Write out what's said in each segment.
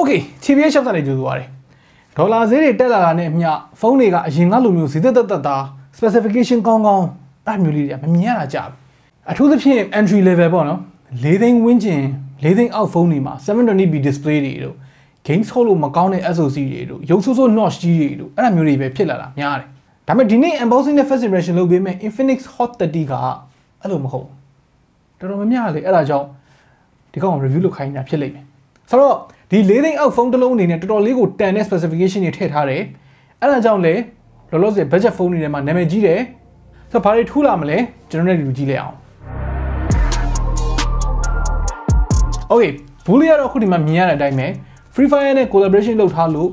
Okay, TBH Labs နဲ့ကြိုဆိုပါရစေ။ဒေါ်လာဈေးတွေတက်လာတာနဲ့အမျှဖုန်းတွေကအရင်ကလိုမျိုးဈေးသက်သက် specification ကောင်းအဲ့မျိုးလေးတွေကမမြင်ရတာကြာပြီ။အထူးသဖြင့် entry level ပေါ့နော်။၄သိန်းဝန်းကျင်၄သိန်းအောက်ဖုန်းတွေမှာ 720p display တွေတို့ game ဆော့လို့မကောင်းတဲ့ SoC တွေတို့ရုပ်ဆိုးဆိုး notch ကြီးတွေတို့အဲ့မျိုးတွေပဲဖြစ်လာတာများတယ်။ဒါပေမဲ့ဒီနေ့ unboxing နဲ့ first impression လုပ်ပေးမယ် Infinix Hot 30ကအဲ့လိုမဟုတ်ဘူး။တော်တော်များများလေအဲ့ဒါကြောင့်ဒီကောင် review လုပ်ခိုင်းတာဖြစ်လိမ့်မယ်။ဆိုတော့ဒီ၄သိန်းအောက်ဖုန်းတစ်လုံးအနေနဲ့တော်တော်လေးကိုတန်တဲ့ specification တွေထည့်ထားတယ်။အဲ့ဒါကြောင့်လေလောလောဆယ် budget ဖုန်းတွေထဲမှာနာမည်ကြီးတယ်။ဆိုတော့ဘာတွေထူးလာမလဲကျွန်တော်တို့လည်းကြည့်လိုက်အောင်။ Okay ဘူးလေးကတော့အခုဒီမှာမြင်ရတဲ့အတိုင်းပဲ Free Fire နဲ့ collaboration လုပ်ထားလို့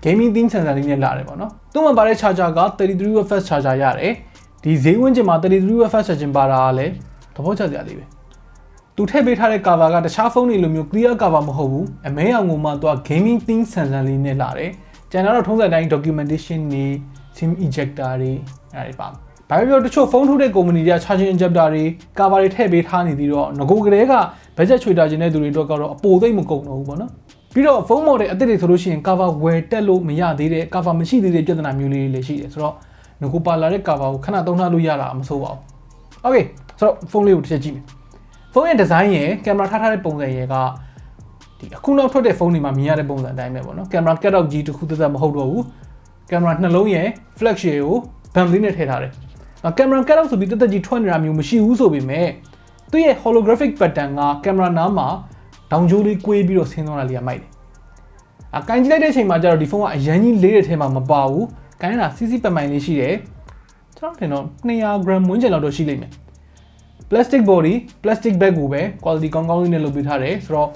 gaming theme sensor လေးနဲ့လာတယ်ပေါ့နော်။သူ့မှာပါတဲ့ charger က 33W fast charger ရတယ်။ဒီဈေးဝန်းကျင်မှာ 33W fast charging ပါတာကလည်းသဘောကျစရာလေးပဲ။သူထည့်ပေးထားတဲ့ cover ကတခြားဖုန်းတွေလိုမျိုး clear cover မဟုတ်ဘူး။အမဲအောင်ကမှသူက gaming theme sensor လေးနဲ့လာတယ်။ကျန်တော့ထုံးစံတိုင်း documentation တွေ SIM ejector တွေအဲ့ဒါတွေပါ။ဘာပဲပြောတချို့ဖုန်းထုတ်တဲ့ company တွေက charging injector တွေ cover တွေထည့်ပေးထားနေပြီးတော့ငကိုကလေးက budget ချွေတာခြင်းတဲ့သူတွေတော့ကတော့အပိုသိမ့်မကုန်တော့ဘူးပေါ့နော်။ပြီးတော့ဖုန်း model အသစ်တွေဆိုလို့ရှိရင် cover ဝယ်တက်လို့မရသေးတဲ့ cover မရှိသေးတဲ့ပြဿနာမျိုးလေးတွေလည်းရှိတယ်။ဆိုတော့ငကိုပါလာတဲ့ cover ကိုခဏသုံးထားလို့ရတာမဆိုးပါဘူး။ Okay ဆိုတော့ဖုန်းလေးကိုတစ်ချက်ကြည့်မယ်။ဖုန်းရဲ့ design ရယ် camera ထားထားတဲ့ပုံစံရယ်ကဒီအခုနောက်ထွက်တဲ့ဖုန်းတွေမှာမြင်ရတဲ့ပုံစံအတိုင်းပဲပေါ့နော်။ camera cut out ကြီးတစ်ခုသက်သက်မဟုတ်တော့ဘူး။ camera နှလုံးရယ် flash ရယ်ကို bump လေးနဲ့ထည့်ထားတယ်။ camera cut out ဆိုပြီးတက်တက်ကြီးထွက်နေတာမျိုးမရှိဘူးဆိုပေမဲ့သူရဲ့ holographic pattern က camera နားမှာဒေါင်ကြိုးလေးကွေးပြီးတော့ဆင်းသွားတာလေးကမိုက်တယ်။ကိုင်ကြည့်လိုက်တဲ့အချိန်မှာကျတော့ဒီဖုန်းကအရန်ကြီးလေးတဲ့ထဲမှာမပါဘူး။ကိုင်တာစီးစီးပမိုင်လေးရှိတယ်။ကျွန်တော်ထင်တော့200 gram ဝန်းကျင်လောက်တော့ရှိလိမ့်မယ်။ plastic body plastic bag ကိုပဲ quality ကောင်းကောင်းလေးနဲ့လုပ်ပေးထားတယ်ဆိုတော့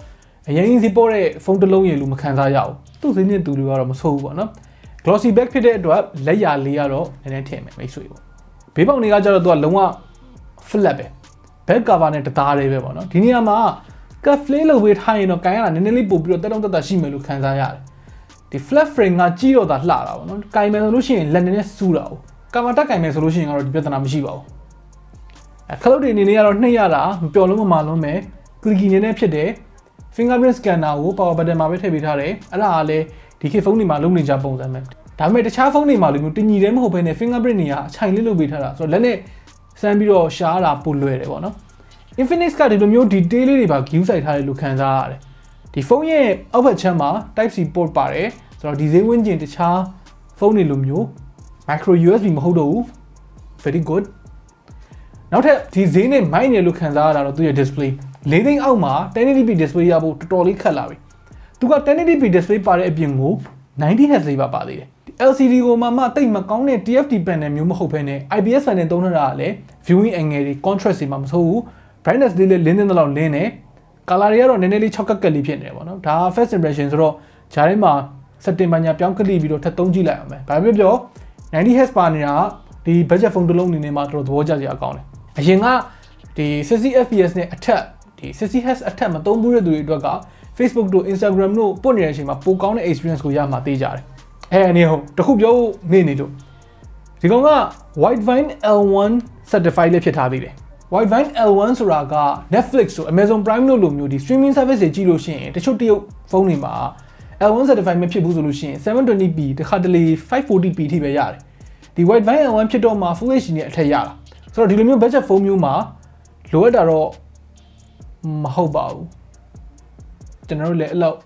အရင်ကြီးပေါ်တဲ့ဖုန်းတစ်လုံးရည်လို့မခံစားရဘူး။သူ့စင်းနဲ့သူတွေကတော့မဆိုးဘူးပေါ့နော်။ glossy bag ဖြစ်တဲ့အတွက်လက်ရလေးကတော့နည်းနည်းထည့်မယ်မိတ်ဆွေပေါ့။ဘေးပေါက်တွေကကျတော့သူကလုံးဝ flat ပဲ back cover နဲ့တသားလေးပဲပေါ့နော်ဒီနေရာမှာ cut flare လုပ်ပေးထားရင်တော့ကိုင်ရတာနည်းနည်းလေးပို့ပြီးတော့တက်တောင့်တက်တာရှိမယ်လို့ခံစားရတယ်ဒီ flat frame ကကြီးတော့တာလှတာပေါ့နော်ကိုင်မယ်ဆိုလို့ရှိရင်လက်နည်းနဲ့စူးတာ哦 cover တက်ကိုင်မယ်ဆိုလို့ရှိရင်ကတော့ဒီပြဿနာမရှိပါဘူးခလုတ်တွေအနေနဲ့ကတော့နှိပ်ရတာမပျော်လုံးမမာလုံးပဲ clicky နေနဲ့ဖြစ်တယ် fingerprint scanner ကို power button မှာပဲထည့်ပေးထားတယ်အဲ့ဒါကလည်းဒီခေတ်ဖုန်းတွေမှာလုံးနေကြပုံစံပဲဒါပေမဲ့တခြားဖုန်းတွေမှာလိုမျိုးတင်ညီတယ်မဟုတ်ဘဲနဲ့ fingerprint တွေကအချိုင်လေးလုပ်ပေးထားတာဆိုတော့လက်နဲ့စမ်းပြီးတော့ရှားတာပိုလွယ်တယ်ပေါ့နော် Infinix ကဒီလိုမျိုး detail လေးတွေပါ view စိုက်ထားတယ်လို့ခံစားရတယ်ဒီဖုန်းရဲ့အောက်ဘက်ချမ်းမှာ type C port ပါတယ်ဆိုတော့ဒီဈေးဝန်းကျင်တခြားဖုန်းတွေလိုမျိုး micro USB မဟုတ်တော့ဘူး very good နောက်ထပ်ဒီဈေးနဲ့မိုက်နေလို့ခံစားရတာတော့သူရဲ့ display ၄သိန်းအောက်မှာ 1080p display ရဖို့တော်တော်လေးခက်လာပြီသူက 1080p display ပါတဲ့အပြင်ကို 90Hz လေးပါသေးတယ်LCD ကိုမှတိတ်မကောင်းတဲ့ TFT panel မျိုးမဟုတ်ဘဲနဲ့ IPS panel သုံးထားတာကလည်း viewing angle တွေ contrast တွေမှာမဆိုးဘူး brightness လေးလည်းလင်းတဲ့လောက်လင်းတယ် color တွေကတော့နည်းနည်းလေး6ကက်ကက်လေးဖြစ်နေတယ်ပေါ့နော်ဒါ first impression ဆိုတော့ဂျားထဲမှာ setting ပညာပြောင်းကလစ်ပြီးတော့ထပ်သုံးကြည့်လိုက်အောင်ပဲဘာပြော 90Hz ပါနေတာဒီ budget phone တစ်လုံးအနေနဲ့မှတော်တော်သဘောကျစရာကောင်းတယ်အရင်ကဒီ 60fps နဲ့အထက်ဒီ 60Hz အထက်မသုံးဘူးတဲ့သူတွေအတွက်က Facebook တို့ Instagram တို့ပို့နေတဲ့အချိန်မှာပိုကောင်းတဲ့ experience ကိုရမှာသိကြတယ်အနေဟုတ်တခုပြောနေလို့ဒီကောင်က Widevine L1 certified လေးဖြစ်ထားသေးတယ် Widevine L1 ဆိုတာက Netflix ဆို Amazon Prime လို့လိုမျိုးဒီ streaming service တွေကြည့်လို့ရှိရင်တချို့တရုတ်ဖုန်းတွေမှာ L1 certified မဖြစ်ဘူးဆိုလို့ရှိရင် 720p တခါတလေ 540p ထိပဲရတယ်ဒီ Widevine L1 ဖြစ်တော့မှ Full HD နဲ့အထက်ရတာဆိုတော့ဒီလိုမျိုး budget ဖုန်းမျိုးမှာလိုအပ်တာတော့မဟုတ်ပါဘူးကျွန်တော်တို့လည်းအဲ့လောက်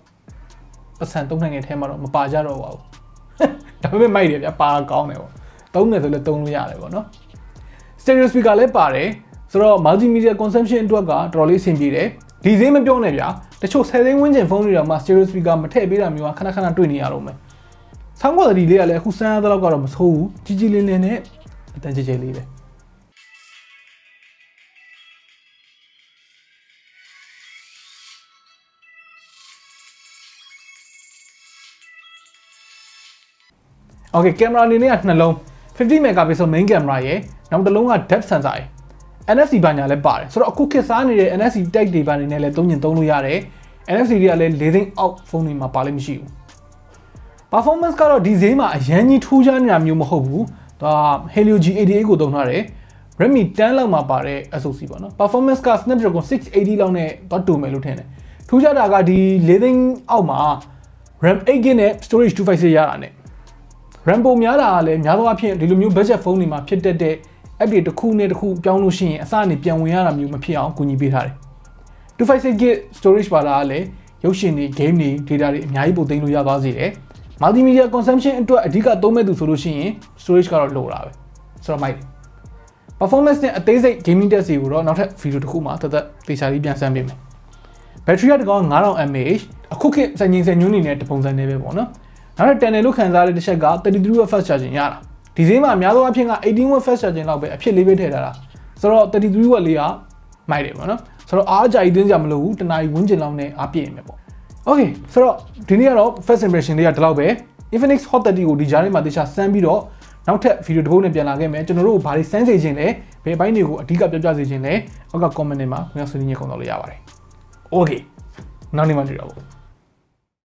အဆန်သုံးနိုင်တဲ့ထဲမှာတော့မပါကြတော့ပါဘူးဒါပေမဲ့မိုက်တယ်ဗျာပါကောင်းတယ်ပေါ့သုံးတယ်ဆိုလည်းသုံးလို့ရတယ်ပေါ့နော် stereo speaker လည်းပါတယ်ဆိုတော့ multimedia consumption အတွက်ကတော်တော်လေးအဆင်ပြေတယ်ဒီဈေးမပြောနဲ့ဗျာတချို့10သိန်းဝန်းကျင်ဖုန်းတွေတော့မှ stereo speaker မထည့်ပေးတာမျိုးကခဏခဏတွေ့နေရတော့မယ် sound quality လေးကလည်းအခုစမ်းရတဲ့လောက်ကတော့မဆိုးဘူးကြီးကြီးလင်းလင်းနဲ့အတန်ကြဲကြဲလေးပဲOkay, camera အနေနဲ့ကနှလုံး50 megapixel main camera ရယ်နောက်တစ်လုံးက depth sensor ရယ် NFC ဘာညာလည်းပါတယ်ဆိုတော့အခုခေတ်စားနေတဲ့ NFC tag တွေပါနေနဲ့လည်းသုံးလို့ရတယ် NFC တွေကလည်း၄သိန်းအောက်ဖုန်းတွေမှာပါလိမ့်မရှိဘူး performance ကတော့ဒီဈေးမှာအရန်ကြီးထူးခြားနေတာမျိုးမဟုတ်ဘူးဒါ Helio G88 ကိုသုံးထားတယ် Redmi 10လောက်မှာပါတဲ့ SoC ပေါ့နော် performance က Snapdragon 680လောက်နဲ့တော့တူမယ်လို့ထင်တယ်ထူးခြားတာကဒီ၄သိန်းအောက်မှာ RAM 8GB နဲ့ storage 256ရတာနဲ့ RAM ပုံများတာကလည်းများသောအားဖြင့်ဒီလိုမျိုး budget phone တွေမှာဖြစ်တတ်တဲ့ update တစ်ခုနဲ့တစ်ခုပြောင်းလို့ရှိရင်အစအနေပြန်ဝင်ရတာမျိုးမဖြစ်အောင်ကူညီပေးထားတယ် 256GB storage ပါလာကလည်းရုပ်ရှင်တွေ game တွေ data တွေအများကြီးပို့သိမ်းလို့ရသွားစေတယ် multimedia consumption အတွက်အဓိကသုံးမဲ့သူဆိုလို့ရှိရင် storage ကတော့လိုတာပဲဆိုတော့မိုက်တယ် performance နဲ့အသေးစိတ် gaming test တွေကိုတော့နောက်ထပ် video တစ်ခုမှာသက်သက်သေချာလေးပြန်ဆန်းပေးမယ် battery ကတကောင် 9000 mAh အခုခေတ်စံချိန်စံညွှန်းနေနဲ့တပုံစံနေပဲပေါ့နော်နောက်ထပ် 10 လို့ခံစားရတဲ့တစ်ချက်က 33W fast charging ရတာဒီဈေးမှာအများသောအားဖြင့်က 18W fast charging လောက်ပဲအဖြစ်လေးပဲထည့်ထားတာဆိုတော့ 33W လေးကမိုက်တယ်ပေါ့နော်ဆိုတော့အားအကြိုက်သွင်းကြမလို့ဘူးတနားရီဝန်းကျင်လောက်နဲ့အားပြည့်နေမယ်ပေါ့ okay ဆိုတော့ဒီနေ့ကတော့ first impression လေးကဒီလောက်ပဲ Infinix Hot 30ကိုဒီကြားထဲမှာသေချာစမ်းပြီးတော့နောက်ထပ် video တစ်ပုဒ်နဲ့ပြန်လာခဲ့မယ်ကျွန်တော်တို့ဘာတွေစမ်းစေခြင်းလဲဘယ်ဘိုင်းတွေကိုအဓိကပြောပြစေခြင်းလဲအောက်က comment တွေမှာခင်ဗျားဆွေးနွေးညှိနှိုင်းကုန်တော့လို့ရပါတယ် okay နောက်နေ့မှတွေ့တော့